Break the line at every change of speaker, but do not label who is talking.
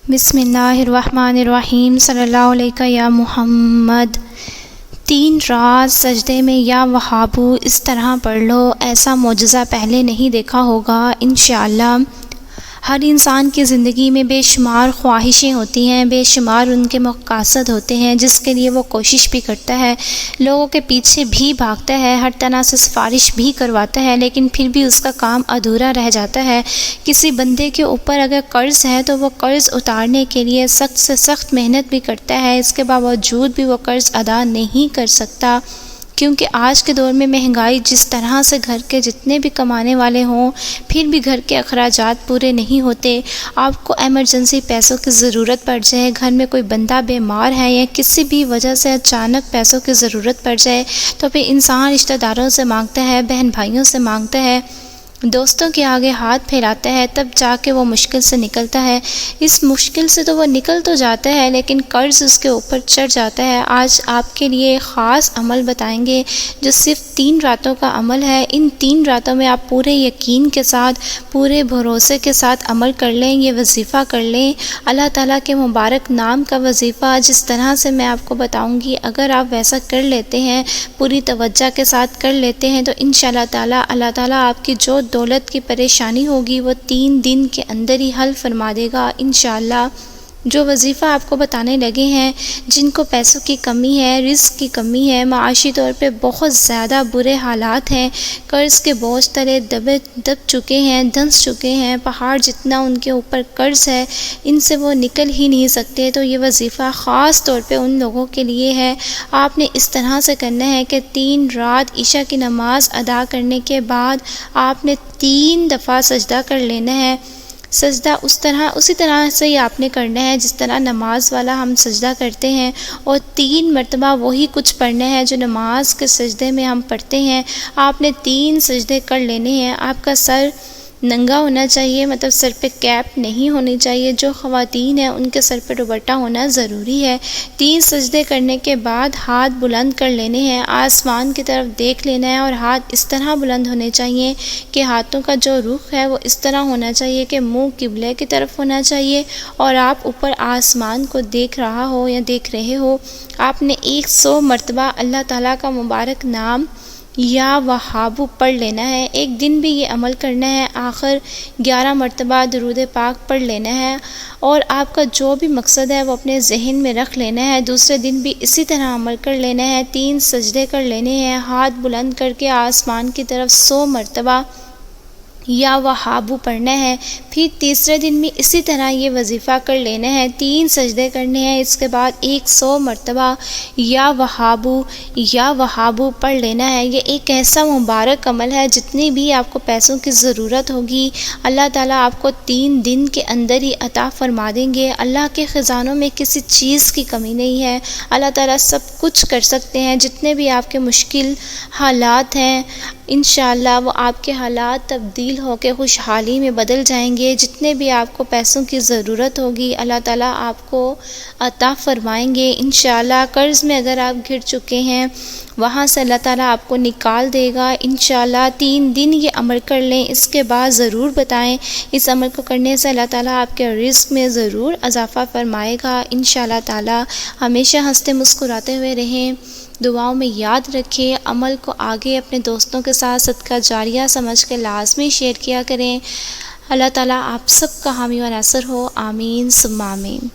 بسم اللہ الرحمن الرحیم صلی اللہ علیہ یا محمد۔ 3 رات سجدے میں یا وہابو اس طرح پڑھ لو، ایسا معجزہ پہلے نہیں دیکھا ہوگا انشاءاللہ۔ ہر انسان کی زندگی میں بے شمار خواہشیں ہوتی ہیں، بے شمار ان کے مقاصد ہوتے ہیں جس کے لیے وہ کوشش بھی کرتا ہے، لوگوں کے پیچھے بھی بھاگتا ہے، ہر طرح سے سفارش بھی کرواتا ہے، لیکن پھر بھی اس کا کام ادھورا رہ جاتا ہے۔ کسی بندے کے اوپر اگر قرض ہے تو وہ قرض اتارنے کے لیے سخت سے سخت محنت بھی کرتا ہے، اس کے باوجود بھی وہ قرض ادا نہیں کر سکتا، کیونکہ آج کے دور میں مہنگائی جس طرح سے گھر کے جتنے بھی کمانے والے ہوں پھر بھی گھر کے اخراجات پورے نہیں ہوتے۔ آپ کو ایمرجنسی پیسوں کی ضرورت پڑ جائے، گھر میں کوئی بندہ بیمار ہے یا کسی بھی وجہ سے اچانک پیسوں کی ضرورت پڑ جائے تو پھر انسان رشتہ داروں سے مانگتا ہے، بہن بھائیوں سے مانگتا ہے، دوستوں کے آگے ہاتھ پھیلاتا ہے، تب جا کے وہ مشکل سے نکلتا ہے۔ اس مشکل سے تو وہ نکل تو جاتا ہے لیکن قرض اس کے اوپر چڑھ جاتا ہے۔ آج آپ کے لیے ایک خاص عمل بتائیں گے جو صرف 3 راتوں کا عمل ہے۔ ان 3 راتوں میں آپ پورے یقین کے ساتھ، پورے بھروسے کے ساتھ عمل کر لیں، یہ وظیفہ کر لیں، اللہ تعالیٰ کے مبارک نام کا وظیفہ جس طرح سے میں آپ کو بتاؤں گی، اگر آپ ویسا کر لیتے ہیں، پوری توجہ کے ساتھ کر لیتے ہیں تو انشاءاللہ تعالیٰ اللہ تعالیٰ آپ کی جو دولت کی پریشانی ہوگی وہ 3 دن کے اندر ہی حل فرما دے گا انشاءاللہ۔ جو وظیفہ آپ کو بتانے لگے ہیں، جن کو پیسوں کی کمی ہے، رزق کی کمی ہے، معاشی طور پہ بہت زیادہ برے حالات ہیں، قرض کے بوجھ تلے دب چکے ہیں، دھنس چکے ہیں، پہاڑ جتنا ان کے اوپر قرض ہے، ان سے وہ نکل ہی نہیں سکتے، تو یہ وظیفہ خاص طور پہ ان لوگوں کے لیے ہے۔ آپ نے اس طرح سے کرنا ہے کہ 3 رات عشاء کی نماز ادا کرنے کے بعد آپ نے 3 دفعہ سجدہ کر لینا ہے۔ سجدہ اسی طرح سے ہی آپ نے کرنا ہے جس طرح نماز والا ہم سجدہ کرتے ہیں، اور 3 مرتبہ وہی کچھ پڑھنا ہے جو نماز کے سجدے میں ہم پڑھتے ہیں۔ آپ نے 3 سجدے کر لینے ہیں۔ آپ کا سر ننگا ہونا چاہیے، مطلب سر پہ کیپ نہیں ہونی چاہیے، جو خواتین ہیں ان کے سر پہ دوپٹہ ہونا ضروری ہے۔ 3 سجدے کرنے کے بعد ہاتھ بلند کر لینے ہیں، آسمان کی طرف دیکھ لینا ہے، اور ہاتھ اس طرح بلند ہونے چاہیے کہ ہاتھوں کا جو رخ ہے وہ اس طرح ہونا چاہیے کہ منہ قبلے کی طرف ہونا چاہیے، اور آپ اوپر آسمان کو دیکھ رہا ہو یا دیکھ رہے ہو۔ آپ نے 100 مرتبہ اللہ تعالیٰ کا مبارک نام یا وہابو پڑھ لینا ہے۔ ایک دن بھی یہ عمل کرنا ہے، آخر 11 مرتبہ درود پاک پڑھ لینا ہے، اور آپ کا جو بھی مقصد ہے وہ اپنے ذہن میں رکھ لینا ہے۔ دوسرے دن بھی اسی طرح عمل کر لینا ہے، 3 سجدے کر لینے ہیں، ہاتھ بلند کر کے آسمان کی طرف 100 مرتبہ یا وہابو پڑھنا ہے۔ پھر تیسرے دن بھی اسی طرح یہ وظیفہ کر لینا ہے، 3 سجدے کرنے ہیں، اس کے بعد 100 مرتبہ یا وہابو پڑھ لینا ہے۔ یہ ایک ایسا مبارک عمل ہے، جتنی بھی آپ کو پیسوں کی ضرورت ہوگی اللہ تعالیٰ آپ کو 3 دن کے اندر ہی عطا فرما دیں گے۔ اللہ کے خزانوں میں کسی چیز کی کمی نہیں ہے، اللہ تعالیٰ سب کچھ کر سکتے ہیں۔ جتنے بھی آپ کے مشکل حالات ہیں انشاءاللہ وہ آپ کے حالات تبدیل ہو کے خوشحالی میں بدل جائیں گے۔ جتنے بھی آپ کو پیسوں کی ضرورت ہوگی اللہ تعالیٰ آپ کو عطا فرمائیں گے انشاءاللہ۔ قرض میں اگر آپ گر چکے ہیں وہاں سے اللہ تعالیٰ آپ کو نکال دے گا انشاءاللہ۔ 3 دن یہ عمل کر لیں، اس کے بعد ضرور بتائیں، اس عمل کو کرنے سے اللہ تعالیٰ آپ کے رزق میں ضرور اضافہ فرمائے گا انشاءاللہ تعالیٰ۔ ہمیشہ ہنستے مسکراتے ہوئے رہیں، دعاؤں میں یاد رکھیں، عمل کو آگے اپنے دوستوں کے ساتھ صدقہ جاریہ سمجھ کے لازمی شیئر کیا کریں۔ اللہ تعالیٰ آپ سب کا حامی و ناصر ہو، آمین ثم آمین۔